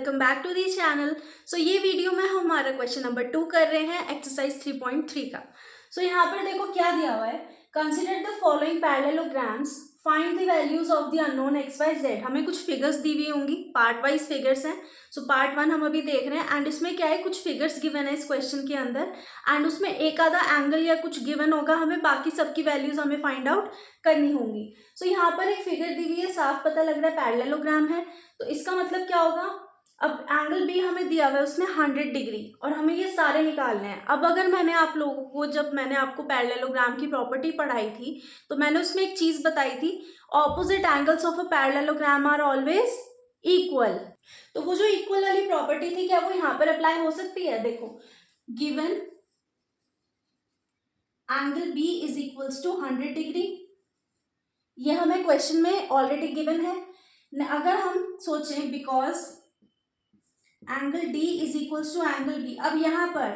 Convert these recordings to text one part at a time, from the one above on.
Welcome back to the channel. So ये video में हम हमारा क्वेश्चन नंबर 2 कर रहे हैं एक्सरसाइज 3.3 का। सो यहाँ पर देखो क्या दिया हुआ है, consider the following parallelograms, find the values of the unknown x y z. हमें कुछ फिगर्स दी हुई होंगी, पार्ट वाइज फिगर्स हैं। सो पार्ट 1 हम अभी देख रहे हैं एंड इसमें क्या है, कुछ फिगर्स गिवन है इस क्वेश्चन के अंदर एंड उसमें एक आधा एंगल या कुछ गिवन होगा, हमें बाकी सबकी वैल्यूज हमें फाइंड आउट करनी होंगी। सो यहाँ पर एक फिगर दी हुई है, साफ पता लग रहा है पैरेललोग्राम है, तो इसका मतलब क्या होगा, अब एंगल बी हमें दिया हुआ है उसने 100 डिग्री और हमें ये सारे निकालने हैं। अब अगर मैंने आप लोगों को, जब मैंने आपको पैरेललोग्राम की प्रॉपर्टी पढ़ाई थी तो मैंने उसमें एक चीज बताई थी, opposite angles of a parallelogram are always equal. तो वो जो इक्वल वाली प्रॉपर्टी थी, क्या वो यहाँ पर अप्लाई हो सकती है? देखो, given angle b is equals to 100 degree, ये हमें क्वेश्चन में ऑलरेडी गिवन है। अगर हम सोचें because angle d is equals to angle b, अब यहाँ पर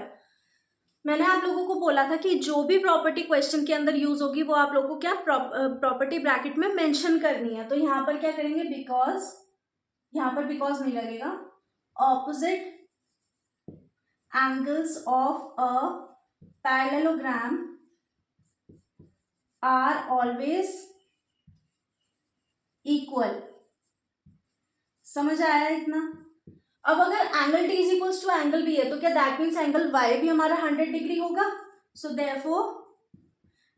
मैंने आप लोगों को बोला था कि जो भी प्रॉपर्टी क्वेश्चन के अंदर यूज होगी वो आप लोगों को क्या प्रॉपर्टी ब्रैकेट में मेंशन करनी है। तो यहाँ पर क्या करेंगे, बिकॉज, यहाँ पर बिकॉज नहीं लगेगा, opposite angles of a parallelogram are always equal. समझ आया इतना? अब अगर angle d is equals to angle b है तो क्या दैट मीन्स एंगल वाई भी हमारा 100 डिग्री होगा। So therefore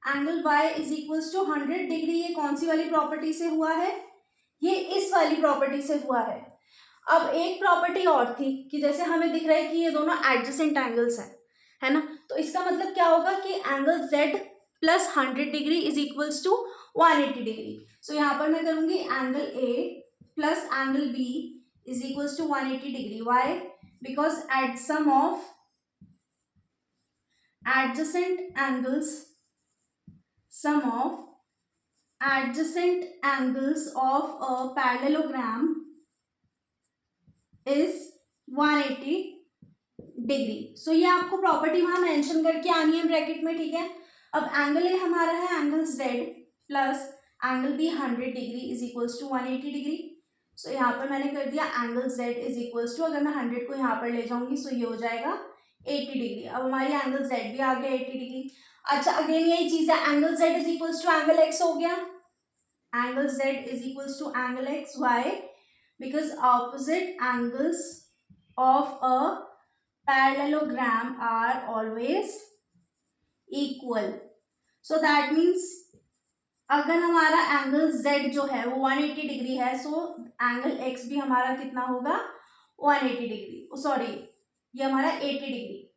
angle Y is equals to 100 degree. ये कौन सी वाली प्रॉपर्टी से हुआ है? ये इस वाली प्रॉपर्टी से हुआ है। अब एक प्रॉपर्टी और थी कि जैसे हमें दिख रहा है कि ये दोनों एडजेसेंट एंगल्स हैं, है ना, तो इसका मतलब क्या होगा कि angle Z plus 100 degree is equals to 180 degree. So यहाँ पर मैं करूंगी angle A plus angle B is equals to 180 degree. Why? Because at sum of adjacent angles of a parallelogram is 180 degree. So ये आपको property वहां mention करके आनी है ब्रैकेट में, ठीक है। अब एंगल ए हमारा है angle Z plus angle B 100 degree is equals to 180 degree. So यहाँ पर मैंने कर दिया angle z is equals to, अगर मैं 100 को यहाँ पर ले जाऊंगी सो ये हो जाएगा 80 डिग्री। अब हमारी एंगल z भी आ गया 80 डिग्री। अच्छा, अगेन यही चीज है, angle z is equals to angle x हो गया, angle z is equals to angle x। Why? Because opposite angles of a parallelogram are always equal. So that means अगर हमारा एंगल z जो है वो 180 डिग्री है, सो एंगल x भी हमारा कितना होगा, 180 डिग्री, सॉरी ये हमारा 80 डिग्री।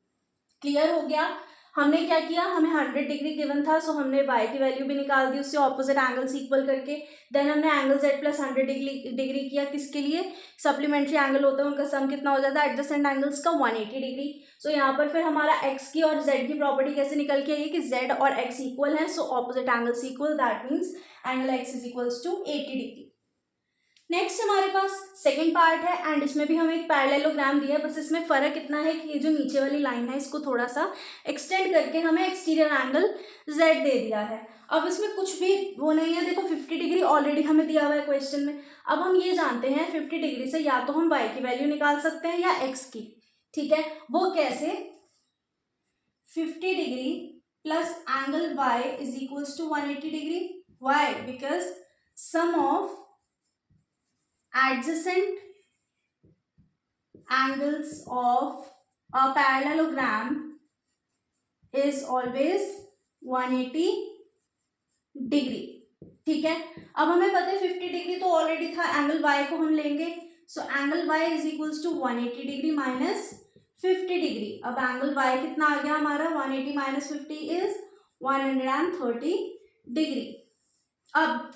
क्लियर हो गया? हमने क्या किया, हमें 100 डिग्री गिवन था, सो हमने y की वैल्यू भी निकाल दी उससे ऑपोजिट एंगल्स इक्वल करके। देन हमने एंगल z प्लस 100 डिग्री किया, किसके लिए, सप्लीमेंट्री एंगल होता है उनका सम कितना हो जाता है एडजेसेंट एंगल्स का, 180 डिग्री। सो यहाँ पर फिर हमारा x की और z की प्रॉपर्टी कैसे निकल के आई कि z और x इक्वल है, so opposite angles equal, that means angle x is equals to 80 degree. Next हमारे पास सेकंड पार्ट है एंड इसमें भी हमें एक पैरेललोग्राम दिया है, बस इसमें फर्क इतना है कि ये जो नीचे वाली लाइन है इसको थोड़ा सा एक्सटेंड करके हमें एक्सटीरियर एंगल z दे दिया है। अब इसमें कुछ भी वो नहीं है, देखो 50 डिग्री ऑलरेडी हमें दिया हुआ है क्वेश्चन में। अब हम ये जानते हैं 50 डिग्री से या तो हम y की वैल्यू निकाल सकते हैं या x की, ठीक है। वो कैसे, 50 degree plus angle y is equals to 180 degree. Why? Because sum of adjacent angles of a parallelogram is always 180 degree, ठीक है। अब हमें पता है 50 डिग्री तो ऑलरेडी था, एंगल y को हम लेंगे, so angle y is equals to 180 degree minus 50 degree. अब एंगल y कितना आ गया हमारा, 180 माइनस 50 इज 130 डिग्री। अब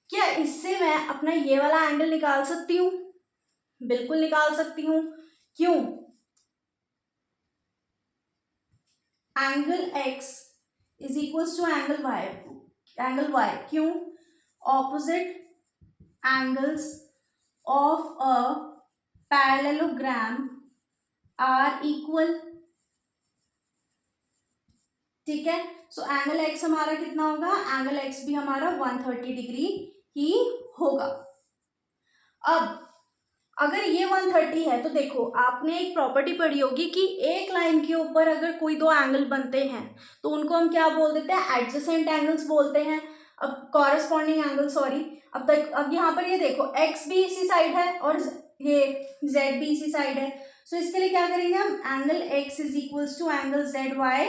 क्या इससे मैं अपना ये वाला एंगल निकाल सकती हूँ? बिल्कुल निकाल सकती हूँ। क्यों? Angle x is equals to angle y, क्यों? Opposite angles of a parallelogram are equal, ठीक है। सो एंगल x हमारा कितना होगा, एंगल x भी हमारा 130 डिग्री ही होगा। अब अगर ये 130 है तो देखो आपने एक प्रॉपर्टी पढ़ी होगी कि एक लाइन के ऊपर अगर कोई दो एंगल बनते हैं तो उनको हम क्या बोल देते हैं, एडजेसेंट एंगल्स बोलते हैं। अब कॉरेस्पॉन्डिंग एंगल, सॉरी, अब यहाँ पर ये देखो एक्स भी इसी साइड है और ये जेड भी इसी साइड है। सो इसके लिए क्या करेंगे हम, angle x is equals to angle z y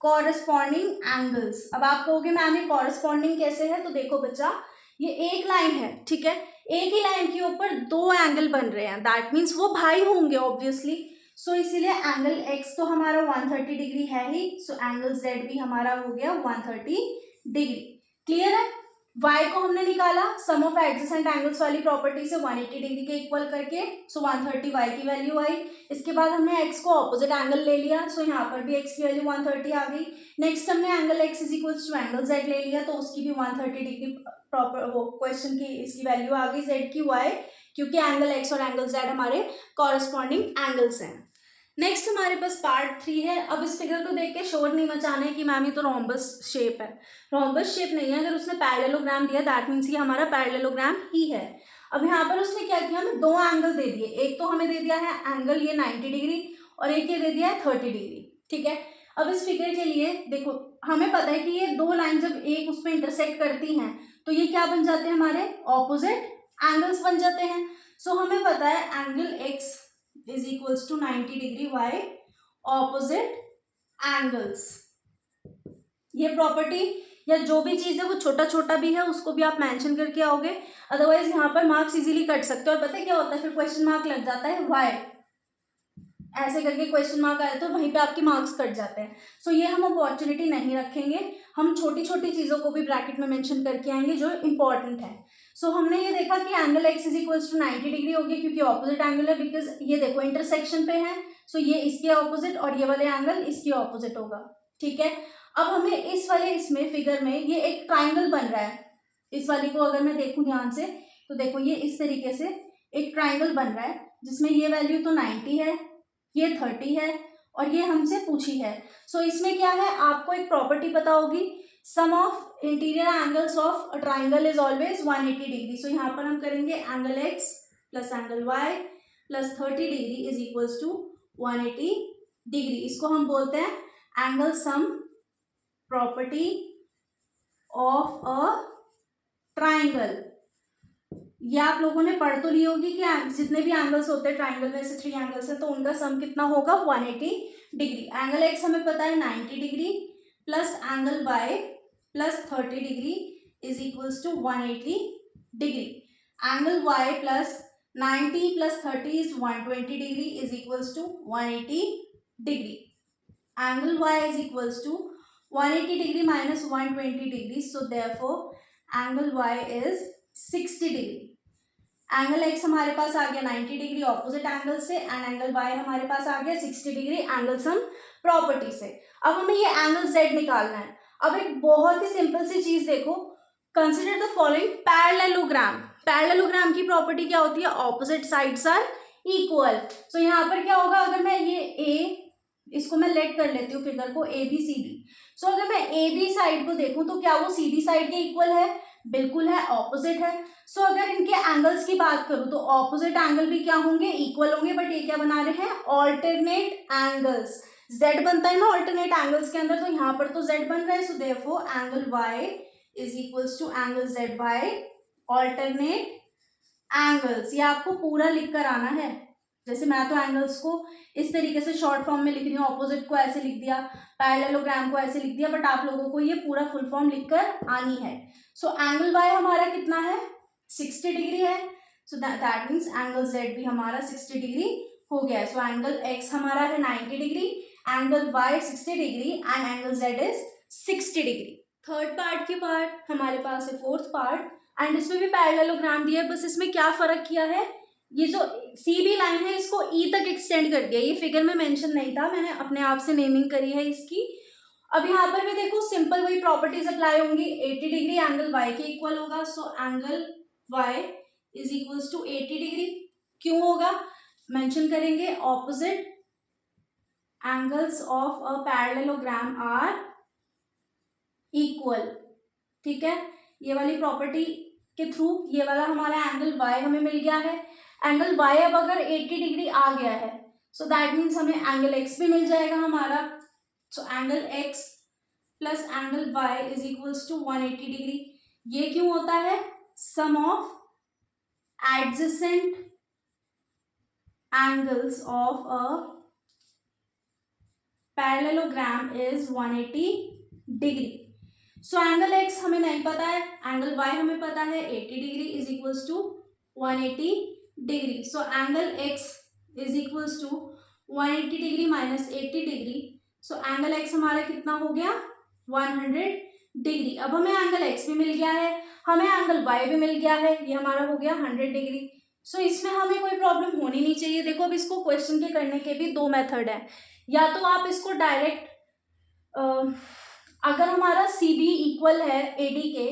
corresponding angles. अब आप कहोगे मैम ये कॉरेस्पॉन्डिंग कैसे है, तो देखो बच्चा ये एक लाइन है, ठीक है, एक ही लाइन के ऊपर दो एंगल बन रहे हैं, दैट मीन्स वो भाई होंगे ऑब्वियसली। सो इसीलिए एंगल एक्स तो हमारा 130 डिग्री है ही, सो एंगल जेड भी हमारा हो गया 130 डिग्री। क्लियर है। y को हमने निकाला सम ऑफ एडजेसेंट एंगल्स वाली प्रॉपर्टी से 180 डिग्री के इक्वल करके, सो 130 y की वैल्यू आई। इसके बाद हमने x को ऑपोजिट एंगल ले लिया, सो यहाँ पर भी x की वैल्यू 130 आ गई। नेक्स्ट हमने angle x is equals to angle z ले लिया, तो उसकी भी 130 डिग्री प्रॉपर वो क्वेश्चन की इसकी वैल्यू आ गई, z की y, क्योंकि एंगल x और एंगल z हमारे कॉरेस्पॉन्डिंग एंगल्स हैं। नेक्स्ट हमारे पास पार्ट 3 है। अब इस फिगर को देख के शोर नहीं मचाना है कि मैम ये तो रोम्बस शेप है, रोम्बस शेप नहीं है। अगर उसने पैरेललोग्राम दिया दैट मीन्स ये हमारा पैरेललोग्राम ही है। अब यहाँ पर उसने क्या किया, हमें दो एंगल दे दिए, एक तो हमें दे दिया है एंगल ये 90 डिग्री और एक ये दे दिया है 30 डिग्री, ठीक है। अब इस फिगर के लिए देखो हमें पता है कि ये दो लाइन जब एक उस पर इंटरसेक्ट करती हैं तो ये क्या बन जाते हैं, हमारे ऑपोजिट एंगल्स बन जाते हैं। सो हमें पता है angle x is equals to 90 degree y opposite angles। ये प्रॉपर्टी या जो भी चीज है वो छोटा छोटा भी है उसको भी आप मेंशन करके आओगे, अदरवाइज यहाँ पर मार्क्स इजीली कट सकते हो। और पता है क्या होता है, फिर क्वेश्चन मार्क लग जाता है y, ऐसे करके क्वेश्चन मार्क आए तो वहीं पे आपके मार्क्स कट जाते हैं। सो ये हम अपॉर्चुनिटी नहीं रखेंगे, हम छोटी छोटी चीजों को भी ब्रैकेट में मेंशन करके आएंगे जो इंपॉर्टेंट है। सो हमने ये देखा कि angle x is equals to 90 degree हो गया क्योंकि ऑपोजिट एंगल है, बिकॉज ये देखो इंटरसेक्शन पे है। सो ये इसके ऑपोजिट और ये वाले एंगल इसके ऑपोजिट होगा, ठीक है। अब हमें इस वाले इसमें फिगर में ये एक ट्राइंगल बन रहा है, इस वाली को अगर मैं देखूं ध्यान से तो देखो ये इस तरीके से एक ट्राइंगल बन रहा है जिसमें ये वैल्यू तो 90 है, ये 30 है और ये हमसे पूछी है। सो इसमें क्या है, आपको एक प्रॉपर्टी पता होगी, sum of interior angles of a triangle is always 180 degree. So यहाँ पर हम करेंगे angle x plus angle y plus 30 degree is equals to 180 degree. इसको हम बोलते हैं angle sum property of a triangle. ये आप लोगों ने पढ़ तो ली होगी कि जितने भी एंगल्स होते हैं ट्राइंगल में से 3 एंगल्स हैं तो उनका सम कितना होगा 180 डिग्री। एंगल x हमें पता है 90 degree plus angle y plus 30 degree is equals to 180 degree. Angle y plus 90 plus 30 is 120 degree is equals to 180 degree. Angle y is equals to 180 degree minus 120 degree, so therefore angle y is 60 degree. Angle x हमारे पास आ गया 90 degree opposite angle से and angle y हमारे पास आ गया 60 degree angle sum property से। अब हमें ये एंगल z निकालना है। अब एक बहुत ही सिंपल सी चीज देखो, consider the following parallelogram. Parallelogram की प्रॉपर्टी क्या होती है, ऑपोजिट साइड्स आर इक्वल। सो यहाँ पर क्या होगा, अगर मैं ये a, इसको मैं लेट कर लेती हूँ फिगर को ए बी सी डी। सो अगर मैं ए बी साइड को देखूं तो क्या वो सी डी साइड के इक्वल है, बिल्कुल है, ऑपोजिट है। सो अगर इनके एंगल्स की बात करूं तो ऑपोजिट एंगल भी क्या होंगे, इक्वल होंगे, बट ये क्या बना रहे हैं, ऑल्टरनेट एंगल्स। z बनता है ना ऑल्टरनेट एंगल्स के अंदर, तो यहाँ पर तो z बन रहा है, so therefore angle y is equals to angle z by alternate angles. ये आपको पूरा लिख कर आना है, जैसे मैं तो एंगल्स को इस तरीके से शॉर्ट फॉर्म में लिख रही हूँ, ऑपोजिट को ऐसे लिख दिया, पैरेललोग्राम को ऐसे लिख दिया, बट आप लोगों को ये पूरा फुल फॉर्म लिखकर आनी है। सो एंगल y हमारा कितना है, 60 डिग्री है, so that means angle z भी हमारा 60 डिग्री हो गया है। सो एंगल x हमारा है 90 degree, angle y 60 degree and angle z is 60 degree. Third part के पार्ट हमारे पास है फोर्थ पार्ट, एंड इसमें भी पैरेललोग्राम दिया है, बस इसमें क्या फर्क किया है, ये जो सी बी लाइन है इसको ई तक एक्सटेंड कर दिया। ये फिगर में मेंशन नहीं था, मैंने अपने आप से नेमिंग करी है इसकी। अब यहाँ पर भी देखो सिंपल वही प्रॉपर्टीज अप्लाई होंगी, 80 डिग्री एंगल y के इक्वल होगा, so angle y is equals to 80 degree. क्यों होगा, मेंशन करेंगे, opposite angles of a parallelogram are equal, ठीक है। ये वाली प्रॉपर्टी के थ्रू ये वाला हमारा एंगल y हमें मिल गया है, एंगल वाई अब अगर 80 डिग्री आ गया है सो दैट मीन्स हमें एंगल एक्स भी मिल जाएगा हमारा। So angle X plus angle Y is equals to 180 degree. ये क्यों होता है? Sum of adjacent angles of a parallelogram is 180 degree. So angle X हमें नहीं पता है, एंगल वाई हमें पता है 80 degree is equals to 180 degree. So angle x is equals to 180 degree minus 80 degree. So angle x हमारा कितना हो गया? 100 डिग्री। अब हमें एंगल एक्स भी मिल गया है, हमें एंगल वाई भी मिल गया है, ये हमारा हो गया 100 डिग्री। सो इसमें हमें कोई प्रॉब्लम होनी नहीं चाहिए। देखो अब इसको क्वेश्चन के करने के भी दो मेथड है, या तो आप इसको डायरेक्ट अगर हमारा सी बी इक्वल है ए डी के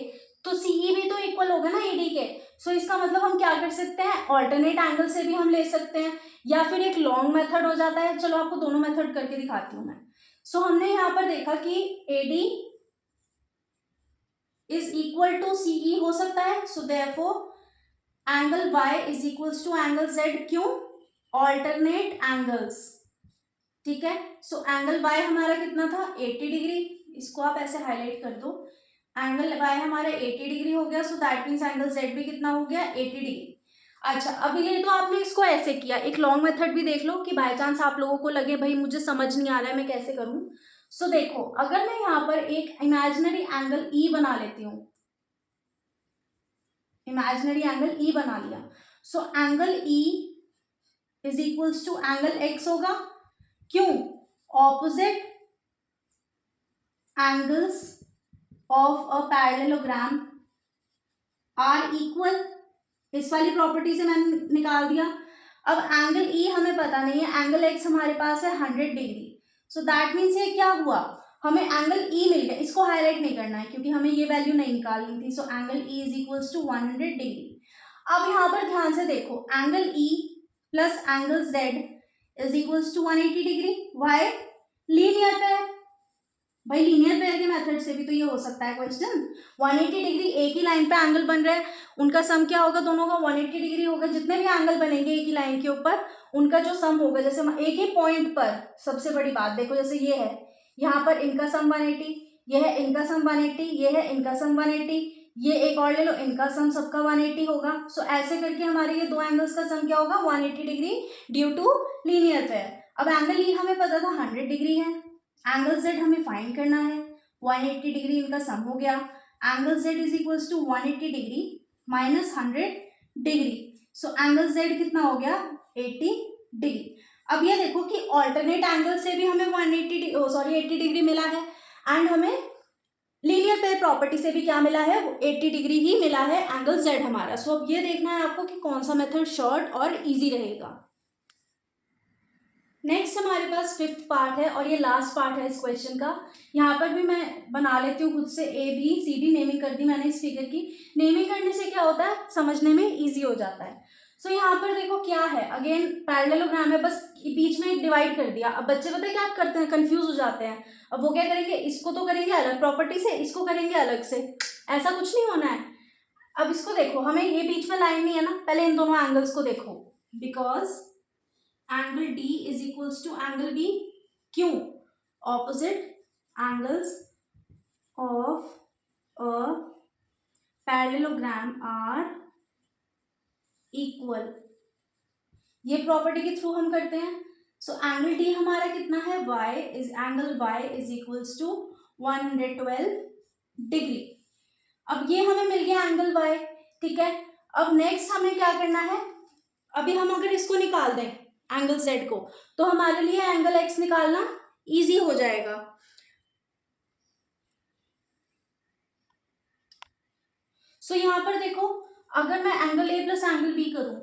तो सीई भी तो इक्वल होगा ना ए डी के। सो इसका मतलब हम क्या कर सकते हैं, ऑल्टरनेट एंगल से भी हम ले सकते हैं, या फिर एक लॉन्ग मेथड हो जाता है। चलो आपको दोनों मेथड करके दिखाती हूँ मैं। सो हमने यहाँ पर देखा कि A D is equal to CE हो सकता है। So therefore angle y is equals to angle z। क्यों? ऑल्टरनेट एंगल्स, ठीक है। सो एंगल y हमारा कितना था? 80 डिग्री। इसको आप ऐसे हाईलाइट कर दो, एंगल y हमारा 80 डिग्री हो गया। सो दैट मीन्स एंगल z भी कितना हो गया? 80 डिग्री। अच्छा, अब ये तो आपने इसको ऐसे किया, एक लॉन्ग मेथड भी देख लो कि बाय चांस आप लोगों को लगे भाई मुझे समझ नहीं आ रहा है मैं कैसे करूं। सो देखो, अगर मैं यहाँ पर एक इमेजिनरी एंगल ई बना लेती हूँ, इमेजिनरी एंगल ई बना लिया। So angle E is equals to angle x होगा। क्यों? Opposite angles of a parallelogram are equal. इस वाली प्रॉपर्टी से मैंने निकाल दिया। अब एंगल ई हमें पता नहीं है, एंगल एक्स हमारे पास है 100 डिग्री। सो दैट मीन्स ये क्या हुआ, हमें एंगल ई मिल गया। इसको हाईलाइट नहीं करना है क्योंकि हमें ये वैल्यू नहीं निकालनी थी। So angle E is equals to 100 degree. अब यहाँ पर ध्यान से देखो, angle E plus angle Z is equals to 180 degree. Why? Linear pair. भाई लीनियर पेयर के मेथड से भी तो ये हो सकता है क्वेश्चन। 180 डिग्री एक ही लाइन पे एंगल बन रहा है, उनका सम क्या होगा? दोनों का 180 डिग्री होगा। जितने भी एंगल बनेंगे एक ही लाइन के ऊपर उनका जो सम होगा, जैसे एक ही पॉइंट पर, सबसे बड़ी बात देखो, जैसे ये है यहाँ पर इनका सम 180, ये है इनका सम 180, ये है इनका सम 180, ये एक और ले लो, इनका सम सबका 180 होगा। सो ऐसे करके हमारे ये दो एंगल्स का सम क्या होगा? 180 degree due to linear pair. अब एंगल ई हमें पता था 100 डिग्री है, एंगल जेड हमें फाइंड करना है, 180 डिग्री इनका सम हो गया। Angle Z is equals to 180 degree minus 100 degree. So angle Z कितना हो गया? 80 डिग्री। अब ये देखो कि ऑल्टरनेट एंगल से भी हमें 80 डिग्री मिला है, एंड हमें लीनियर पेयर प्रॉपर्टी से भी क्या मिला है? 80 डिग्री ही मिला है एंगल जेड हमारा। सो अब ये देखना है आपको कि कौन सा मेथड शॉर्ट और इजी रहेगा। नेक्स्ट हमारे पास फिफ्थ पार्ट है और ये लास्ट पार्ट है इस क्वेश्चन का। यहाँ पर भी मैं बना लेती हूँ खुद से, A B C D naming कर दी मैंने इस फिगर की। नेमिंग करने से क्या होता है, समझने में इजी हो जाता है। सो यहाँ पर देखो क्या है, अगेन पैरेललोग्राम है, बस बीच में डिवाइड कर दिया। अब बच्चे पता है क्या करते हैं, कंफ्यूज हो जाते हैं। अब वो क्या करेंगे, इसको तो करेंगे अलग प्रॉपर्टी से, इसको करेंगे अलग से, ऐसा कुछ नहीं होना है। अब इसको देखो, हमें ये बीच में लाइन नहीं है ना, पहले इन दोनों एंगल्स को देखो, because angle D is equals to angle B। क्यों? Opposite angles of a parallelogram are equal, ये प्रॉपर्टी के थ्रू हम करते हैं। सो एंगल D हमारा कितना है? Angle Y is equals to 112 degree. अब ये हमें मिल गया एंगल Y, ठीक है। अब नेक्स्ट हमें क्या करना है, अभी हम अगर इसको निकाल दें एंगल Z को, तो हमारे लिए एंगल X निकालना इजी हो जाएगा। सो यहाँ पर देखो, अगर मैं angle A plus angle B करूं,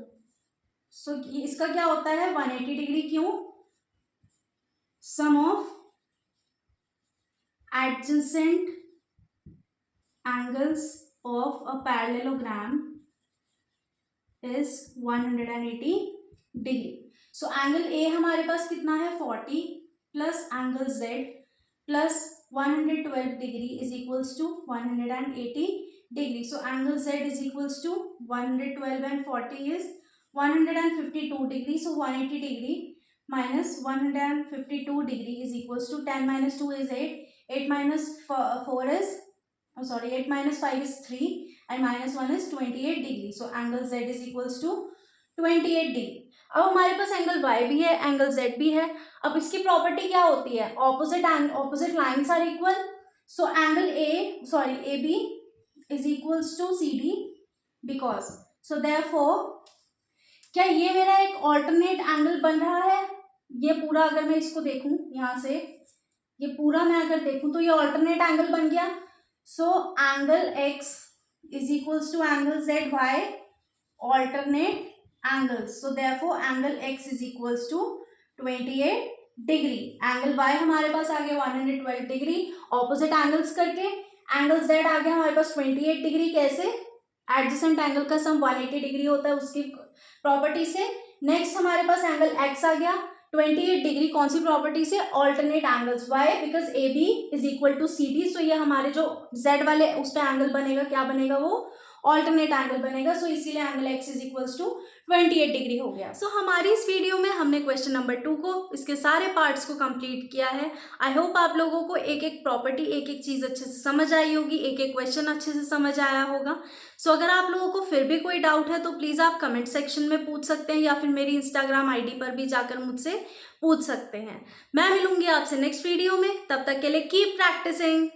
सो इसका क्या होता है? 180 डिग्री। क्यों? Sum of adjacent angles of a parallelogram is 180 degree. So angle A हमारे पास कितना है? 40 plus angle Z plus 112 degree is equals to 180 degree. So angle Z is equals to 112 and 40 is 152 degree, so 180 degree minus 152 degree is equals to 10 minus 2 is 8, 8 minus 4 is 8 minus 5 is 3 and minus 1 is 28 degree. So angle Z is equals to 28 degree. अब हमारे पास angle Y भी है, angle Z भी है. अब इसकी property क्या होती है? Opposite lines are equal. So angle AB is equals to CD because, so therefore क्या ये मेरा एक ऑल्टरनेट एंगल बन रहा है? ये पूरा अगर मैं इसको देखूं यहाँ से, ये पूरा मैं अगर देखूं तो ये ऑल्टरनेट एंगल बन गया. So angle X is equals to angle ZY alternate angles. So therefore angle X is equals to 28 degree. Angle Y हमारे पास आ गया 112 डिग्री ऑपोजिट एंगल्स करके. एंगल Z आ गया हमारे पास 28 डिग्री. कैसे? एडजेसेंट एंगल का सम 180 डिग्री होता है उसकी प्रॉपर्टी से. नेक्स्ट हमारे पास एंगल X आ गया 28 डिग्री. कौन सी प्रॉपर्टी से? Alternate angles. Why? Because AB is equal to CD. So ये हमारे जो Z वाले उस पर एंगल बनेगा, क्या बनेगा? वो ऑल्टरनेट एंगल बनेगा. सो इसीलिए angle X is equals to 28 degree हो गया. सो हमारी इस वीडियो में हमने क्वेश्चन नंबर 2 को, इसके सारे पार्ट्स को कंप्लीट किया है. आई होप आप लोगों को एक एक प्रॉपर्टी, एक एक चीज़ अच्छे से समझ आई होगी, एक एक क्वेश्चन अच्छे से समझ आया होगा. सो अगर आप लोगों को फिर भी कोई डाउट है तो प्लीज़ आप कमेंट सेक्शन में पूछ सकते हैं या फिर मेरी इंस्टाग्राम ID पर भी जाकर मुझसे पूछ सकते हैं. मैं मिलूंगी आपसे नेक्स्ट वीडियो में. तब तक के लिए कीप प्रैक्टिसिंग.